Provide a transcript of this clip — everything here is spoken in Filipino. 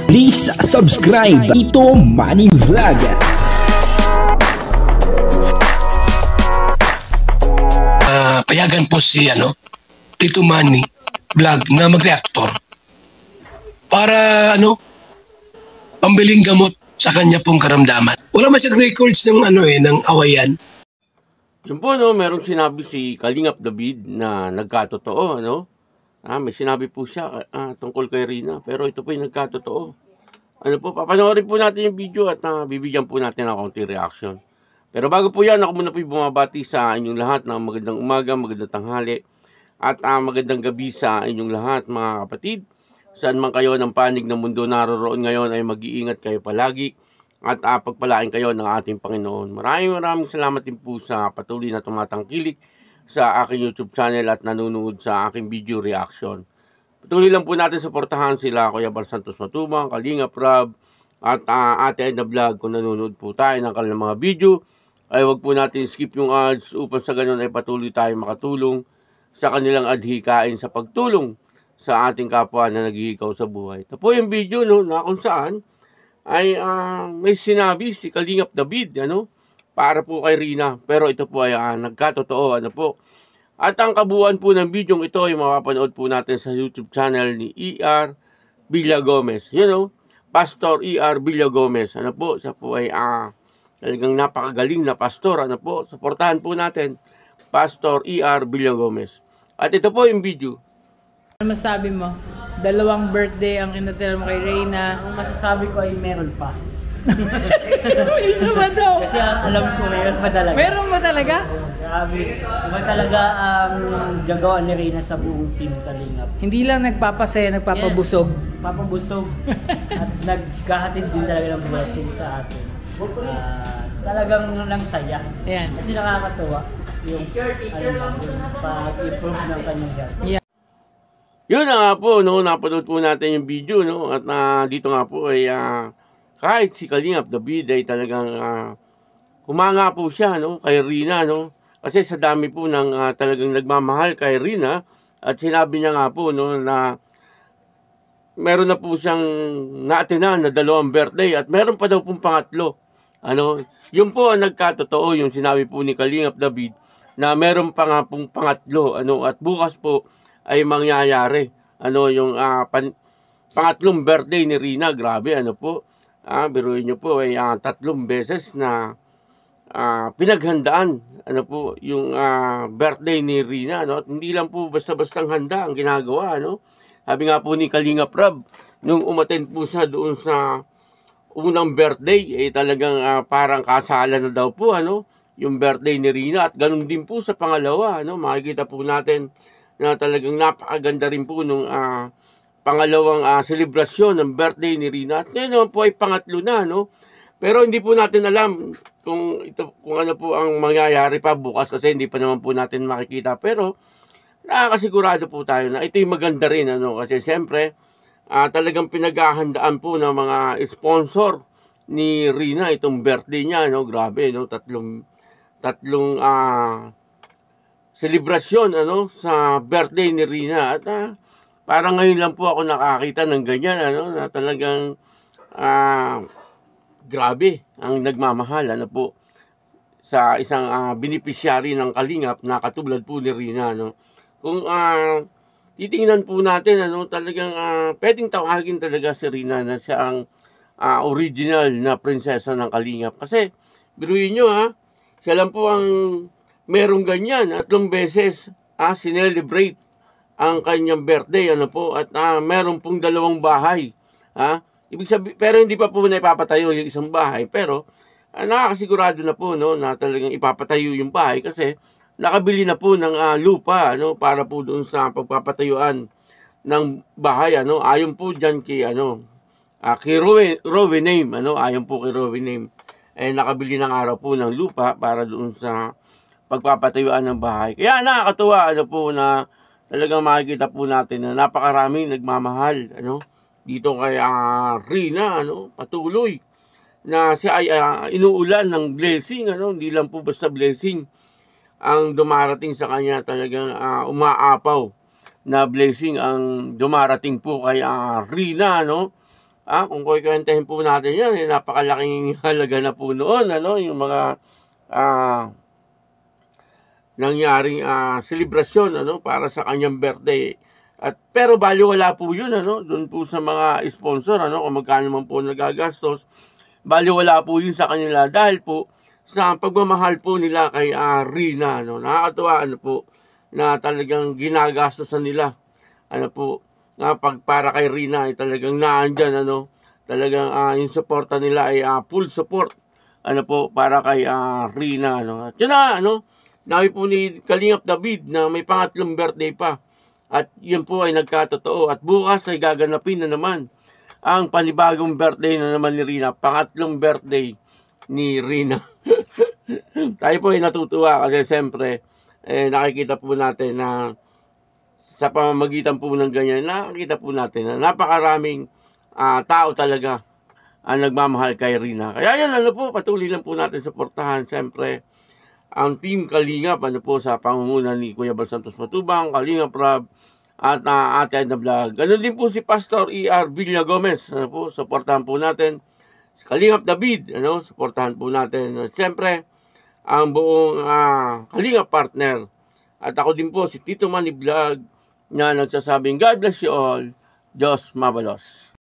Please subscribe Tito Manny Vlog. Payagan po si Tito Manny Vlog na mag-reactor para pambiling gamot sa kanya pong karamdaman. Wala man siyang records ng ng awayan. Yun po, merong sinabi si Kalingap David na nagkatotoo, may sinabi po siya tungkol kay Rina, pero ito po yung nagkatotoo. Papanoorin po natin yung video at bibigyan po natin ng konting reaction. Pero bago po yan, ako muna po yung bumabati sa inyong lahat ng magandang umaga, magandang tanghali, at magandang gabi sa inyong lahat, mga kapatid. Saan man kayo ng panig ng mundo naroroon ngayon ay mag-iingat kayo palagi at pagpalain kayo ng ating Panginoon. Maraming salamat din po sa patuloy na tumatangkilik sa aking YouTube channel at nanonood sa aking video reaction. Patuloy lang po natin suportahan sila Kuya Bal Santos Matubang, Kalingap Rab, at Ate Edna Vlog. Kung nanonood po tayo ng kanilang mga video, ay wag po natin skip yung ads upang sa ganun ay patuloy tayo makatulong sa kanilang adhikain sa pagtulong sa ating kapwa na naghihikaw sa buhay. Ito po yung video na kung saan ay may sinabi si Kalingap David para po kay Rina, pero ito po ay nagkatotoo po. At ang kabuuan po ng video ito ay mapapanood po natin sa YouTube channel ni E.R. Villagomez. Pastor E.R. Villagomez. Siya po ay talagang napakagaling na pastor. Suportahan po natin Pastor E.R. Villagomez. At ito po yung video. Ano masabi mo? 2 birthday ang inatira mo kay Reyna. Ang masasabi ko ay meron pa. Isa ba daw? Kasi alam ko meron pa talaga. Meron ba talaga? Grabe. Iba talaga ang gagawa ni Reyna sa buong team Kalingap. Hindi lang nagpapasaya, nagpapabusog. Yes, papabusog. At nagkahatid din talaga ng blessing sa atin. Talagang lang saya. Ayan. Kasi nakakatuwa yung pag-improve ng kanyang health. Yeah. Yun na nga po, napanood po natin yung video, at dito nga po ay kahit si Kalingap David ay talagang humanga po siya kay Rina, kasi sa dami po ng talagang nagmamahal kay Rina, at sinabi niya nga po na meron na po siyang naatinan na 2 birthday at meron pa daw pong pangatlo. Yun po ang nagkatotoo yung sinabi po ni Kalingap David na meron pa nga pong pangatlo, at bukas po ay mangyayari yung pangatlong birthday ni Rina. Grabe, po. Biruin nyo po ay 3 beses na pinaghandaan po yung birthday ni Rina, at hindi lang po basta-bastang handa ang ginagawa. Sabi nga po ni Kalingap Rab, nung umattend po siya doon sa unang birthday, talagang parang kasalan na daw po yung birthday ni Rina, at ganun din po sa pangalawa. Makikita po natin na talagang napakaganda rin po nung pangalawang selebrasyon ng birthday ni Rina. At ngayon naman po ay pangatlo na, Pero hindi po natin alam kung ano po ang mangyayari pa bukas, kasi hindi pa naman po natin makikita. Pero nakakasigurado po tayo na ito'y maganda rin, kasi siyempre talagang pinaghahandaan po ng mga sponsor ni Rina itong birthday niya, Grabe, tatlong selebrasyon sa birthday ni Rina, at parang ngayon lang po ako nakakita ng ganyan, na talagang grabe ang nagmamahal po sa isang beneficiary ng Kalingap na katulad po ni Rina. Kung titingnan po natin, talagang pwedeng tawagin talaga si Rina na siya ang original na prinsesa ng Kalingap, kasi biruin nyo, siya lang po ang merong ganyan, 3 beses sinelebrate ang kanyang birthday, po, at meron pong 2 bahay. Ibig sabihin, pero hindi pa po na ipapatayo yung isang bahay, pero nakakasigurado na po na talagang ipapatayo yung bahay, kasi nakabili na po ng lupa para po doon sa pagpapatayuan ng bahay. Ayon po dyan kay kay Rowe Name, ayon po kay Rowe Name, nakabili ng araw po ng lupa para doon sa pagpapatayuan ng bahay. Kaya nakakatuwa po na talagang makikita po natin na napakaraming nagmamahal dito kay Rina, patuloy na siya ay inuulan ng blessing, hindi lang po basta blessing ang dumarating sa kanya, talagang umaapaw na blessing ang dumarating po kay Rina, Kung kukwentahin po natin yan, napakalaking halaga na po noon, yung mga nangyaring selebrasyon para sa kanyang birthday. Pero baliwala po yun doon po sa mga sponsor kung magkano man po nagagastos, baliwala po yun sa kanila dahil po sa pagmamahal po nila kay Rina. Nakakatuwa po na talagang ginagastosan nila para kay Rina ay talagang naandyan talagang yung suporta nila ay full support para kay Rina At yun na nabi po ni Kalingap David na may pangatlong birthday pa. At yun po ay nagkatotoo. At bukas ay gaganapin na naman ang panibagong birthday na naman ni Rina. Pangatlong birthday ni Rina. Tayo po ay natutuwa kasi siyempre nakikita po natin na sa pamamagitan po ng ganyan, nakikita po natin na napakaraming tao talaga ang nagmamahal kay Rina. Kaya yan patuloy lang po natin suportahan siyempre ang Team Kalingap sa pangunguna ni Kuya Bal Santos Matubang, Kalingap Rob at Ate Edna Vlog. Ganun din po si Pastor E.R. Villa Gomez. Suportahan po natin. Si Kalingap David, suportahan po natin. Siyempre, ang buong Kalingap partner. At ako din po si Tito Manny Vlog na nagsasabing God bless you all. Diyos mabalos.